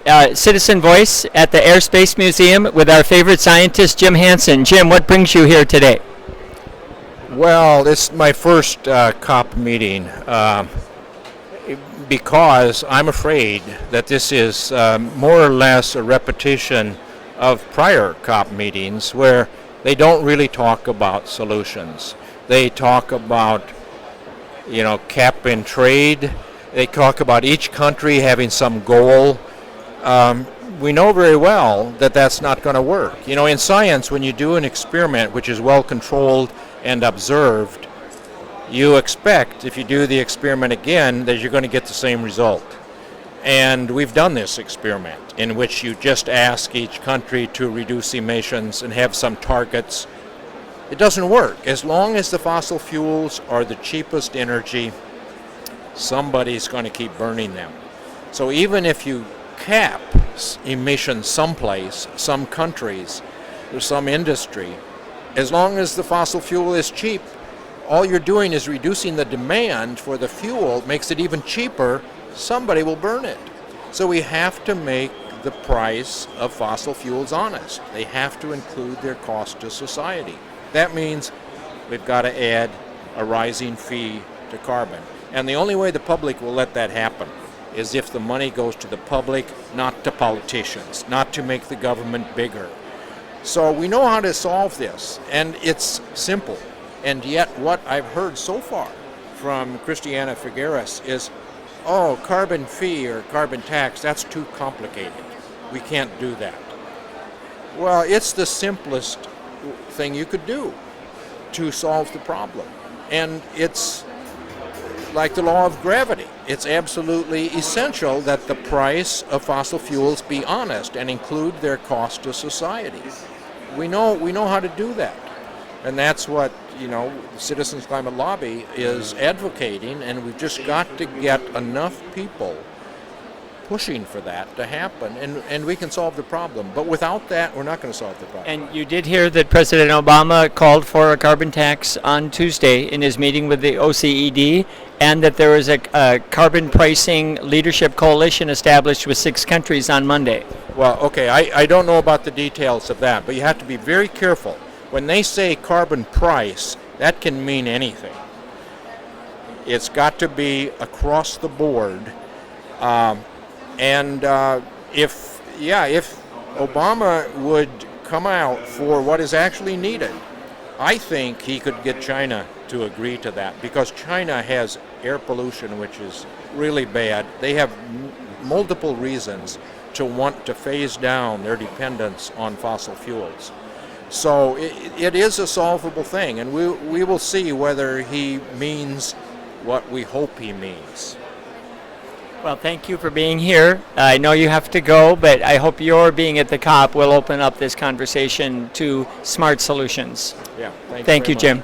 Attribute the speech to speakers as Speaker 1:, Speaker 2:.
Speaker 1: Citizen Voice at the Air Space Museum with our favorite scientist, Jim Hansen. Jim, what brings you here today?
Speaker 2: Well, this is my first COP meeting because I'm afraid that this is more or less a repetition of prior COP meetings where they don't really talk about solutions. They talk about, cap and trade. They talk about each country having some goal. We know very well that that's not going to work. In science, when you do an experiment which is well controlled and observed, you expect, if you do the experiment again, that you're going to get the same result. And we've done this experiment in which you just ask each country to reduce emissions and have some targets. It doesn't work. As long as the fossil fuels are the cheapest energy, somebody's going to keep burning them. So even if you cap emissions someplace, some countries, or some industry, as long as the fossil fuel is cheap, all you're doing is reducing the demand for the fuel, makes it even cheaper, somebody will burn it. So we have to make the price of fossil fuels honest. They have to include their cost to society. That means we've got to add a rising fee to carbon. And the only way the public will let that happen is if the money goes to the public, not to politicians, not to make the government bigger. So we know how to solve this, and it's simple. And yet what I've heard so far from Christiana Figueres is, carbon fee or carbon tax, that's too complicated. We can't do that. Well, it's the simplest thing you could do to solve the problem. And it's like the law of gravity. It's absolutely essential that the price of fossil fuels be honest and include their cost to society. We know how to do that. And that's what, the Citizens Climate Lobby is advocating, and we've just got to get enough people pushing for that to happen, and we can solve the problem. But without that, we're not going to solve the problem.
Speaker 1: And you did hear that President Obama called for a carbon tax on Tuesday in his meeting with the OECD, and that there was a carbon pricing leadership coalition established with 6 countries on Monday.
Speaker 2: Well, okay, I don't know about the details of that, but you have to be very careful. When they say carbon price, that can mean anything. It's got to be across the board. If Obama would come out for what is actually needed, I think he could get China to agree to that, because China has air pollution which is really bad. They have multiple reasons to want to phase down their dependence on fossil fuels. So it is a solvable thing, and we will see whether he means what we hope he means.
Speaker 1: Well, thank you for being here. I know you have to go, but I hope your being at the COP will open up this conversation to smart solutions.
Speaker 2: Yeah,
Speaker 1: thank you, Jim.